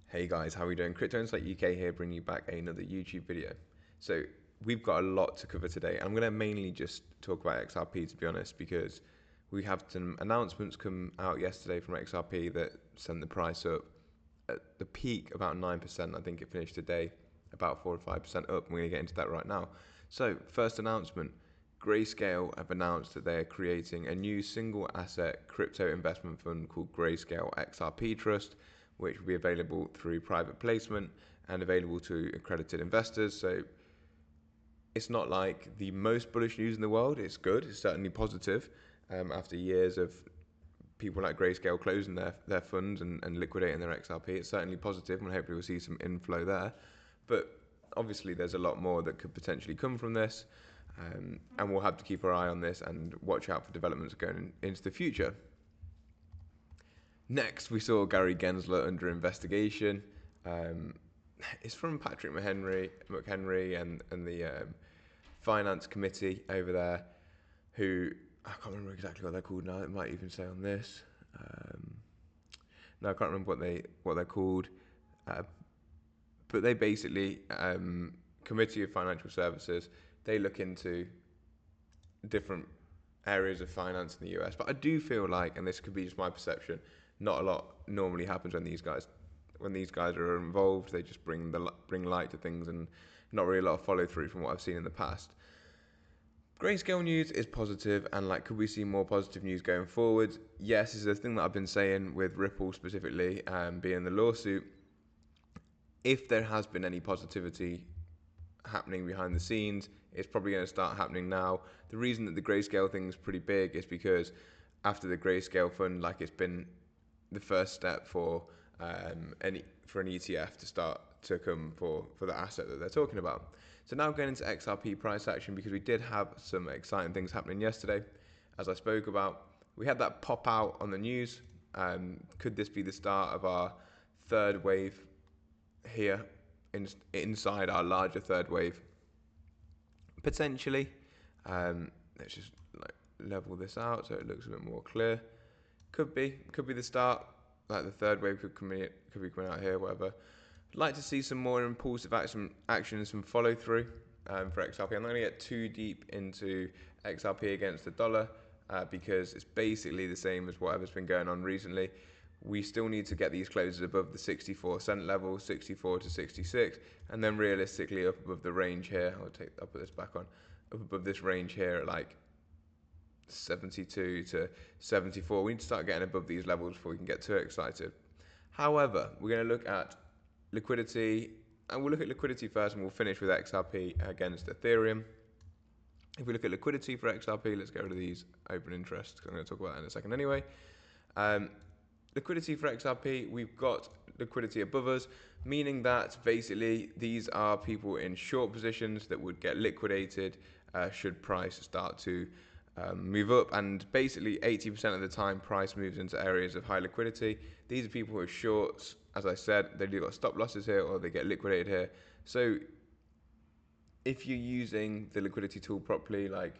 Hey guys, how are we doing? Crypto Insight UK here, bringing you back another YouTube video. So we've got a lot to cover today. I'm going to mainly just talk about XRP, to be honest, because we have some announcements come out yesterday from XRP that sent the price up at the peak about 9%. I think it finished today about 4 or 5% up. We're going to get into that right now. So first announcement, Grayscale have announced that they are creating a new single asset crypto investment fund called Grayscale XRP Trust, which will be available through private placement and available to accredited investors. So it's not like the most bullish news in the world. It's good. It's certainly positive after years of people like Grayscale closing their funds and liquidating their XRP. It's certainly positive, and hopefully we'll see some inflow there. But obviously there's a lot more that could potentially come from this, and we'll have to keep our eye on this and watch out for developments going into the future. Next, we saw Gary Gensler under investigation. It's from Patrick McHenry and the finance committee over there, who I can't remember exactly what they're called now. It might even say on this. No, I can't remember what they're called. But they basically Committee of Financial Services. They look into different areas of finance in the US. But I do feel like, and this could be just my perception, not a lot normally happens when these guys are involved. They just bring light to things, and not really a lot of follow through from what I've seen in the past. Grayscale news is positive, and like, could we see more positive news going forward? Yes, this is the thing that I've been saying with Ripple specifically, being the lawsuit. If there has been any positivity happening behind the scenes, it's probably going to start happening now. The reason that the Grayscale thing is pretty big is because after the Grayscale fund, like, it's been the first step for an ETF to start to come for the asset that they're talking about. So now going into XRP price action, because we did have some exciting things happening yesterday, as I spoke about. We had that pop out on the news. Could this be the start of our third wave here inside our larger third wave? Potentially. Let's just level this out so it looks a bit more clear. Could be the start. Like, the third wave could be coming out here, whatever. I'd like to see some more impulsive actions, some follow through for XRP. I'm not going to get too deep into XRP against the dollar because it's basically the same as whatever's been going on recently. We still need to get these closes above the 64-cent level, 64 to 66, and then realistically up above the range here. I'll put this back on. Up above this range here at like 72 to 74. We need to start getting above these levels before we can get too excited. However, we're going to look at liquidity, and we'll look at liquidity first, and we'll finish with XRP against Ethereum. If we look at liquidity for XRP, let's get rid of these open interests, because I'm going to talk about that in a second anyway. Liquidity for XRP, we've got liquidity above us, meaning that basically these are people in short positions that would get liquidated should price start to move up. And basically 80% of the time price moves into areas of high liquidity. These are people who are shorts. As I said, they've got stop losses here or they get liquidated here. So if you're using the liquidity tool properly, like,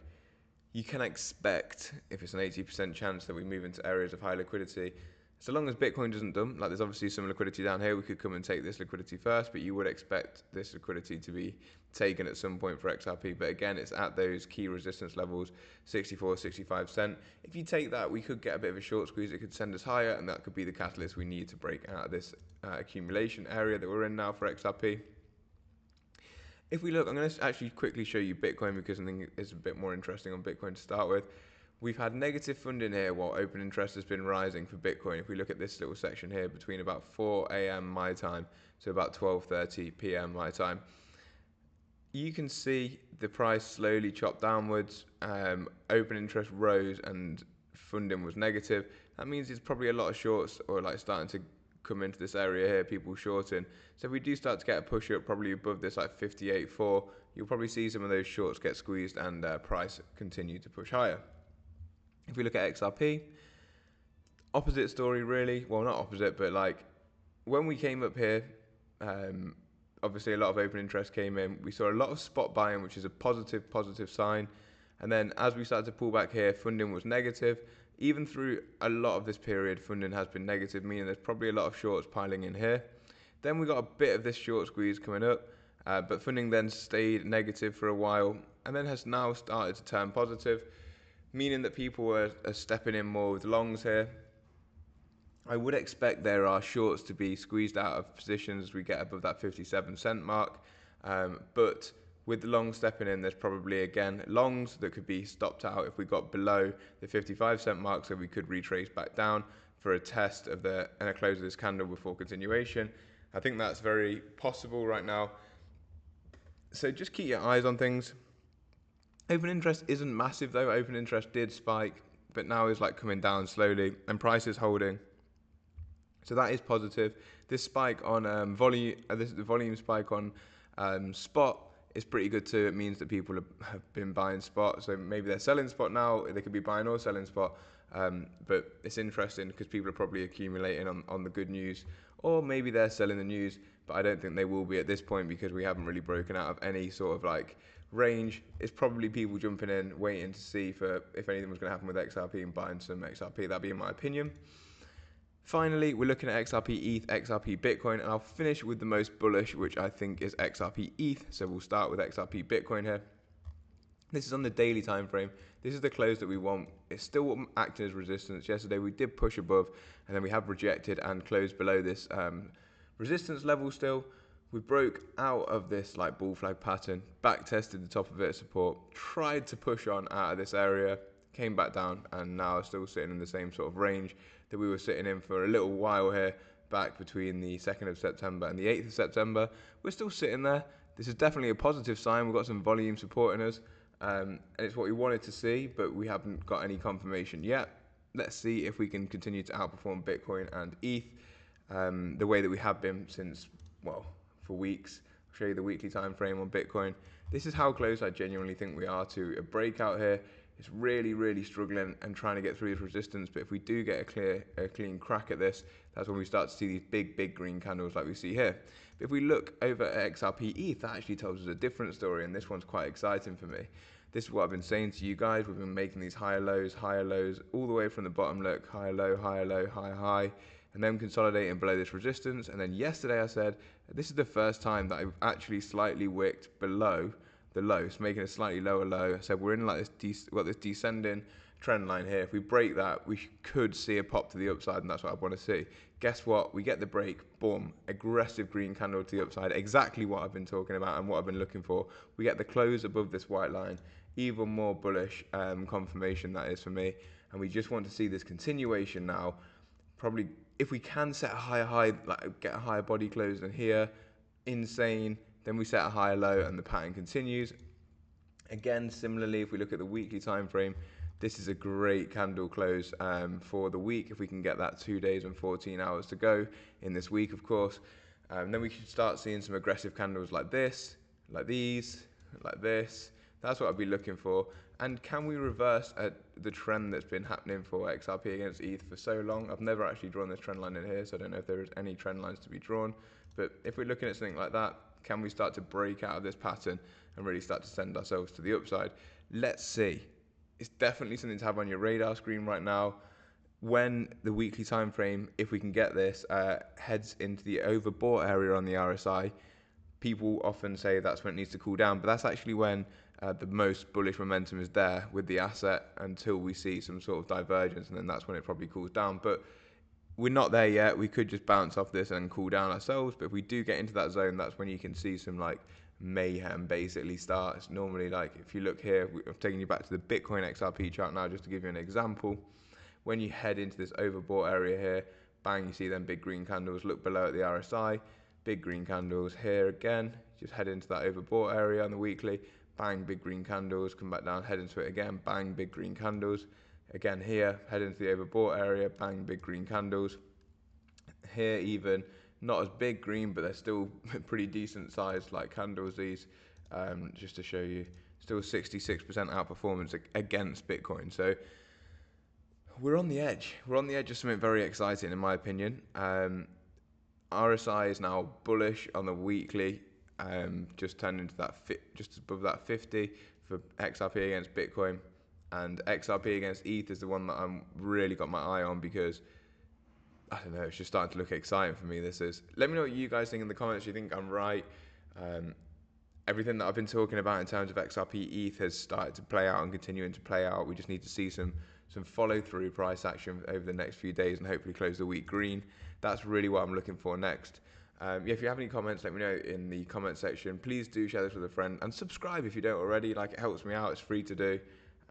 you can expect, if it's an 80% chance that we move into areas of high liquidity, so long as Bitcoin doesn't dump. Like, there's obviously some liquidity down here. We could come and take this liquidity first, but you would expect this liquidity to be taken at some point for XRP. But again, it's at those key resistance levels, 64, 65 cent. If you take that, we could get a bit of a short squeeze. It could send us higher, and that could be the catalyst we need to break out of this accumulation area that we're in now for XRP. If we look, I'm going to actually quickly show you Bitcoin, because I think it's a bit more interesting on Bitcoin to start with. We've had negative funding here while open interest has been rising for Bitcoin. If we look at this little section here between about 4 a.m. my time to about 12:30 p.m. my time, you can see the price slowly chop downwards. Open interest rose and funding was negative. That means it's probably a lot of shorts or like starting to come into this area here, people shorting. So if we do start to get a push up probably above this like 58.4, you'll probably see some of those shorts get squeezed and price continue to push higher. If we look at XRP, opposite story really. Well, not opposite, but like, when we came up here, obviously a lot of open interest came in. We saw a lot of spot buying, which is a positive sign. And then as we started to pull back here, funding was negative. Even through a lot of this period, funding has been negative, meaning there's probably a lot of shorts piling in here. Then we got a bit of this short squeeze coming up, but funding then stayed negative for a while and then has now started to turn positive, meaning that people are stepping in more with longs here. I would expect there are shorts to be squeezed out of positions as we get above that 57 cent mark, but with the long stepping in, there's probably again longs that could be stopped out if we got below the 55 cent mark, so we could retrace back down for a test of and a close of this candle before continuation. I think that's very possible right now. So just keep your eyes on things. Open interest isn't massive though. Open interest did spike, but now is like coming down slowly, and price is holding. So that is positive. This spike on volume, the volume spike on spot is pretty good too. It means that people have been buying spot, so maybe they're selling spot now. They could be buying or selling spot, but it's interesting because people are probably accumulating on the good news, or maybe they're selling the news. But I don't think they will be at this point because we haven't really broken out of any sort of like range. It's probably people jumping in, waiting to see for if anything was going to happen with XRP and buying some XRP. That'd be in my opinion. Finally, we're looking at XRP ETH, XRP Bitcoin, and I'll finish with the most bullish, which I think is XRP ETH. So we'll start with XRP Bitcoin here. This is on the daily time frame. This is the close that we want. It's still acting as resistance. Yesterday we did push above, and then we have rejected and closed below this resistance level still. We broke out of this like bull flag pattern, back tested the top of it as support, tried to push on out of this area, came back down, and now still sitting in the same sort of range that we were sitting in for a little while here, back between the 2nd of September and the 8th of September. We're still sitting there. This is definitely a positive sign. We've got some volume supporting us, and it's what we wanted to see, but we haven't got any confirmation yet. Let's see if we can continue to outperform Bitcoin and ETH the way that we have been since, well, for weeks. I'll show you the weekly time frame on Bitcoin. This is how close I genuinely think we are to a breakout here. It's really, really struggling and trying to get through this resistance. But if we do get a clean crack at this, that's when we start to see these big green candles like we see here. But if we look over at XRP ETH, that actually tells us a different story, and this one's quite exciting for me. This is what I've been saying to you guys. We've been making these higher lows, all the way from the bottom. Look, higher low, high, and then consolidating below this resistance. And then yesterday I said, this is the first time that I've actually slightly wicked below the low, so making a slightly lower low. I said we're in like this, we've got this descending trend line here. If we break that, we could see a pop to the upside, and that's what I want to see. Guess what? We get the break, boom, aggressive green candle to the upside, exactly what I've been talking about and what I've been looking for. We get the close above this white line, even more bullish confirmation that is for me, and we just want to see this continuation now. Probably if we can set a higher high, like get a higher body close than here, insane. Then we set a higher low and the pattern continues. Again, similarly, if we look at the weekly time frame, this is a great candle close for the week. If we can get that 2 days and 14 hours to go in this week, of course, then we should start seeing some aggressive candles like this, like these, like this. That's what I'd be looking for. And can we reverse the trend that's been happening for XRP against ETH for so long? I've never actually drawn this trend line in here, so I don't know if there is any trend lines to be drawn. But if we're looking at something like that, can we start to break out of this pattern and really start to send ourselves to the upside? Let's see. It's definitely something to have on your radar screen right now. When the weekly time frame, if we can get this, heads into the overbought area on the RSI, people often say that's when it needs to cool down, but that's actually when the most bullish momentum is there with the asset until we see some sort of divergence, and then that's when it probably cools down. But we're not there yet. We could just bounce off this and cool down ourselves, but if we do get into that zone, that's when you can see some like mayhem basically start. It's normally like, if you look here, I've taken you back to the Bitcoin XRP chart now just to give you an example. When you head into this overbought area here, bang, you see them big green candles. Look below at the RSI, big green candles here again. Just head into that overbought area on the weekly, bang, big green candles, come back down, head into it again, bang, big green candles. Again here, head into the overbought area, bang, big green candles. Here even, not as big green, but they're still pretty decent sized like candles these, just to show you, still 66% outperformance against Bitcoin. So we're on the edge. We're on the edge of something very exciting in my opinion. RSI is now bullish on the weekly, just turned into that just above that 50 for XRP against Bitcoin. And XRP against ETH is the one that I'm really got my eye on, because I don't know, it's just starting to look exciting for me. This is. Let me know what you guys think in the comments. Do you think I'm right? Everything that I've been talking about in terms of XRP ETH has started to play out and continuing to play out. We just need to see some follow through price action over the next few days and hopefully close the week green. That's really what I'm looking for next. Yeah, if you have any comments, let me know in the comment section. Please do share this with a friend and subscribe if you don't already. Like, it helps me out. It's free to do.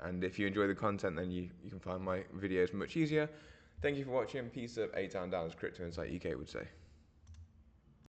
And if you enjoy the content, then you can find my videos much easier. Thank you for watching. Peace of A-Town Down, as Crypto Insight UK would say.